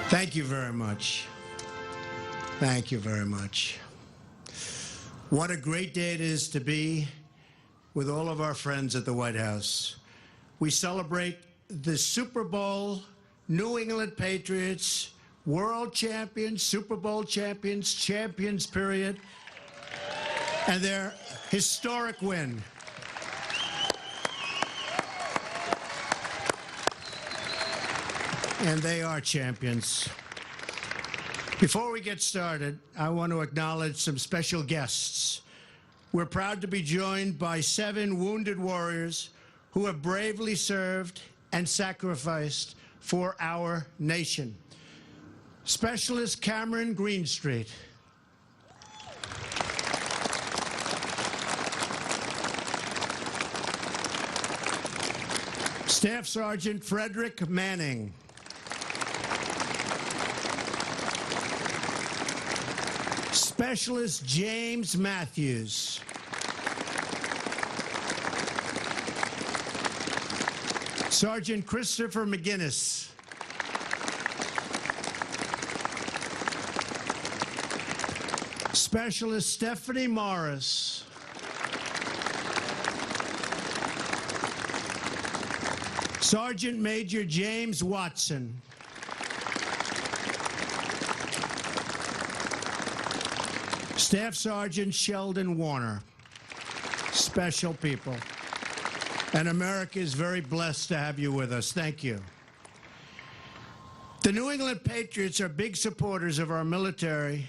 Thank you very much. Thank you very much. What a great day it is to be with all of our friends at the White House. We celebrate the Super Bowl, New England Patriots, world champions, Super Bowl champions, champions period, and their historic win. And they are champions. Before we get started, I want to acknowledge some special guests. We're proud to be joined by 7 wounded warriors who have bravely served and sacrificed for our nation. Specialist Cameron Greenstreet. Staff Sergeant Frederick Manning. Specialist James Matthews. Sergeant Christopher McGinnis. Specialist Stephanie Morris. Sergeant Major James Watson. Staff Sergeant Sheldon Warner. Special people. And America is very blessed to have you with us. Thank you. The New England Patriots are big supporters of our military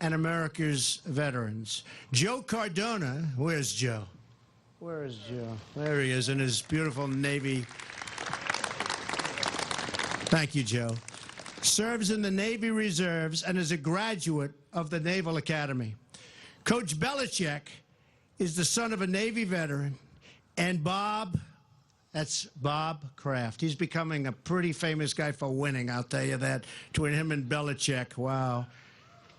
and America's veterans. Joe Cardona, where's Joe? Where is Joe? There he is in his beautiful Navy. Thank you, Joe. Serves in the Navy Reserves and is a graduate of the Naval Academy. Coach Belichick is the son of a Navy veteran, and Bob, that's Bob Kraft. He's becoming a pretty famous guy for winning, I'll tell you that, between him and Belichick. Wow.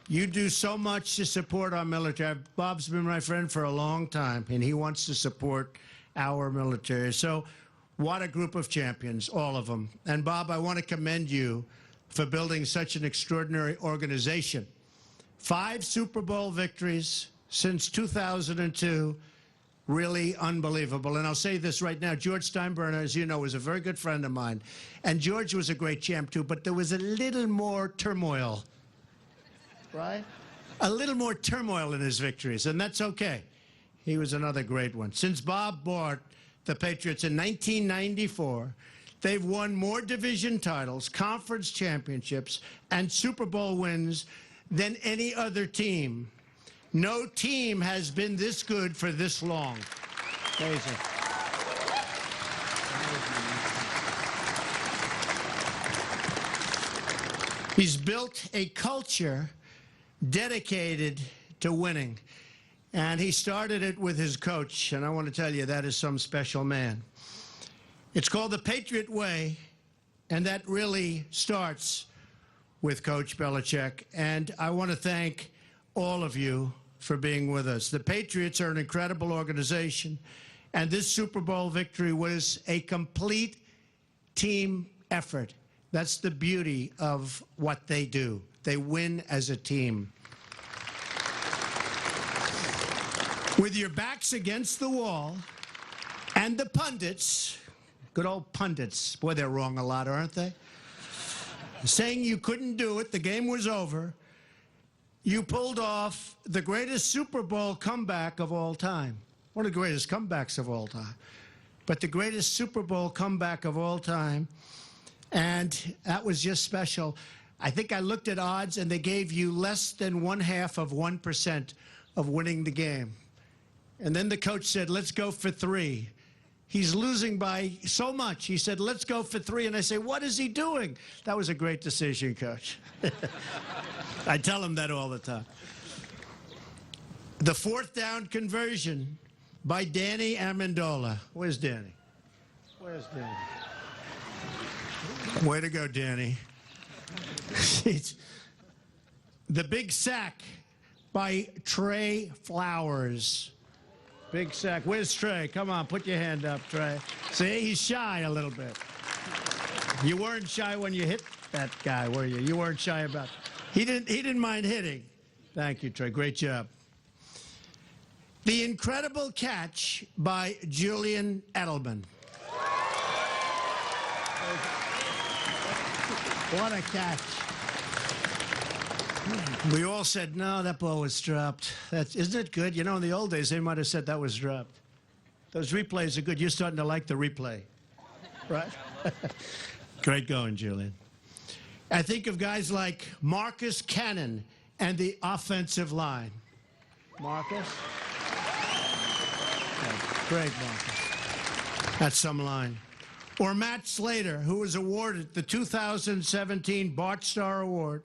You do so much to support our military. Bob's been my friend for a long time, and he wants to support our military. So what a group of champions, all of them. And Bob, I want to commend you for building such an extraordinary organization. 5 Super Bowl victories since 2002. Really unbelievable. And I'll say this right now. George Steinbrenner, as you know, was a very good friend of mine. And George was a great champ, too. But there was a little more turmoil, right? A little more turmoil in his victories. And that's okay. He was another great one. Since Bob bought the Patriots in 1994, they've won more division titles, conference championships, and Super Bowl wins than any other team. No team has been this good for this long. Amazing. He's built a culture dedicated to winning. And he started it with his coach. And I want to tell you, that is some special man. It's called the Patriot Way, and that really starts with Coach Belichick. And I want to thank all of you for being with us. The Patriots are an incredible organization, and this Super Bowl victory was a complete team effort. That's the beauty of what they do. They win as a team. With your backs against the wall, and the pundits, good old pundits, boy, they're wrong a lot, aren't they? Saying you couldn't do it, the game was over, you pulled off the greatest Super Bowl comeback of all time. One of the greatest comebacks of all time. But the greatest Super Bowl comeback of all time. And that was just special. I think I looked at odds, and they gave you less than 0.5% of winning the game. And then the coach said, let's go for 3. He's losing by so much. He said, let's go for 3. And I say, what is he doing? That was a great decision, Coach. I tell him that all the time. The 4th down conversion by Danny Amendola. Where's Danny? Where's Danny? Way to go, Danny. The big sack by Trey Flowers. Big sack. Where's Trey? Come on, put your hand up, Trey. See, he's shy a little bit. You weren't shy when you hit that guy, were you? You weren't shy about it. He didn't mind hitting. Thank you, Trey. Great job. The incredible catch by Julian Edelman. What a catch. We all said, no, that ball was dropped. Isn't it good? You know, in the old days, they might have said that was dropped. Those replays are good. You're starting to like the replay, right? Great going, Julian. I think of guys like Marcus Cannon and the offensive line. Marcus? Great, Marcus. That's some line. Or Matt Slater, who was awarded the 2017 Bart Starr Award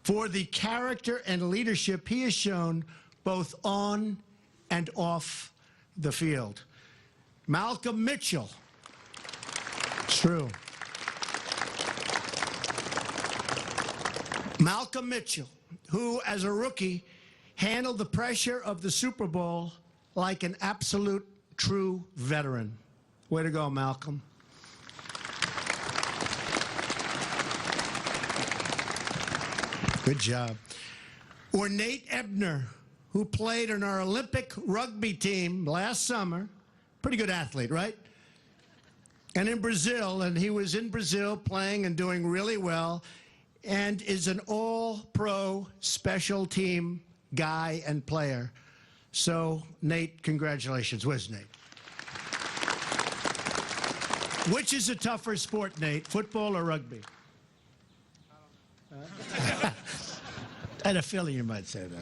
for the character and leadership he has shown both on and off the field. Malcolm Mitchell. It's true. Malcolm Mitchell, who, as a rookie, handled the pressure of the Super Bowl like an absolute true veteran. Way to go, Malcolm. Good job. Or Nate Ebner, who played on our Olympic rugby team last summer. Pretty good athlete, right? And in Brazil, and he was in Brazil playing and doing really well, and is an all-pro special team guy and player. So, Nate, congratulations. Where's Nate? Which is a tougher sport, Nate, football or rugby? I had a feeling you might say that.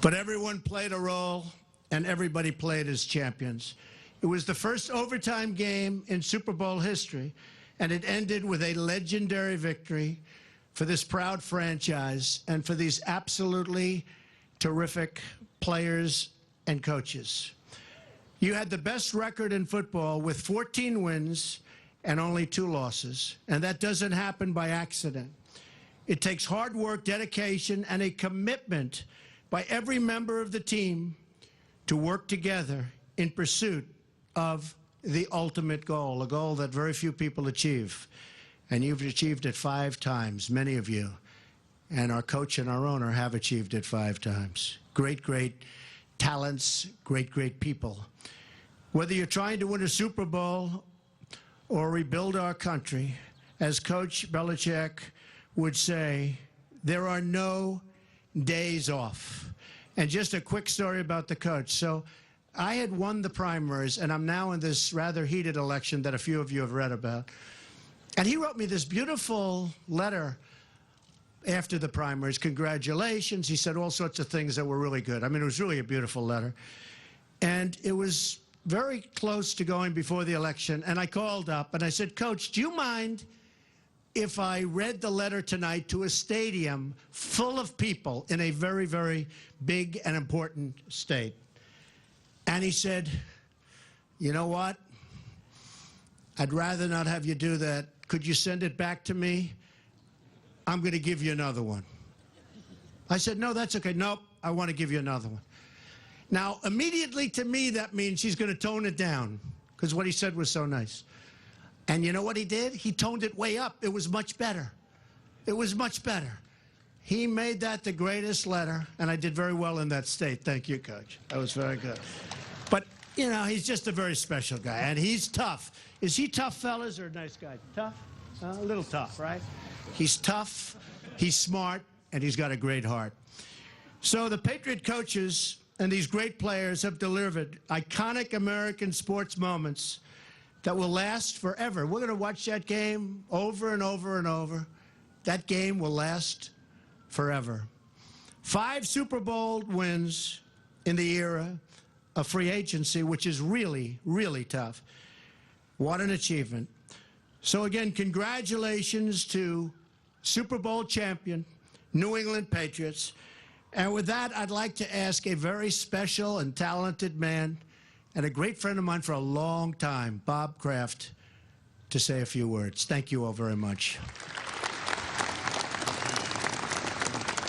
But everyone played a role, and everybody played as champions. It was the first overtime game in Super Bowl history, and it ended with a legendary victory for this proud franchise and for these absolutely terrific players and coaches. You had the best record in football with 14 wins and only 2 losses, and that doesn't happen by accident. It takes hard work, dedication, and a commitment by every member of the team to work together in pursuit of the ultimate goal, a goal that very few people achieve. And you've achieved it 5 times, many of you. And our coach and our owner have achieved it 5 times. Great, great talents, great, great people. Whether you're trying to win a Super Bowl or rebuild our country, as Coach Belichick would say, there are no days off. And just a quick story about the coach. So I had won the primaries, and I'm now in this rather heated election that a few of you have read about. And he wrote me this beautiful letter after the primaries. Congratulations. He said all sorts of things that were really good. I mean, it was really a beautiful letter. And it was very close to going before the election. And I called up, and I said, Coach, do you mind if I read the letter tonight to a stadium full of people in a very, very big and important state? And he said, you know what? I'd rather not have you do that. Could you send it back to me? I'm going to give you another one. I said, no, that's okay. Nope, I want to give you another one. Now, immediately to me, that means he's going to tone it down because what he said was so nice. And you know what he did? He toned it way up. It was much better. It was much better. He made that the greatest letter, and I did very well in that state. Thank you, Coach. That was very good. But, you know, he's just a very special guy, and he's tough. Is he tough, fellas, or a nice guy? Tough? A little tough, right? He's tough, he's smart, and he's got a great heart. So the Patriot coaches and these great players have delivered iconic American sports moments that will last forever. We're going to watch that game over and over and over. That game will last forever. 5 Super Bowl wins in the era of free agency, which is really, really tough. What an achievement. So again, congratulations to Super Bowl champion, New England Patriots. And with that, I'd like to ask a very special and talented man and a great friend of mine for a long time, Bob Kraft, to say a few words. Thank you all very much.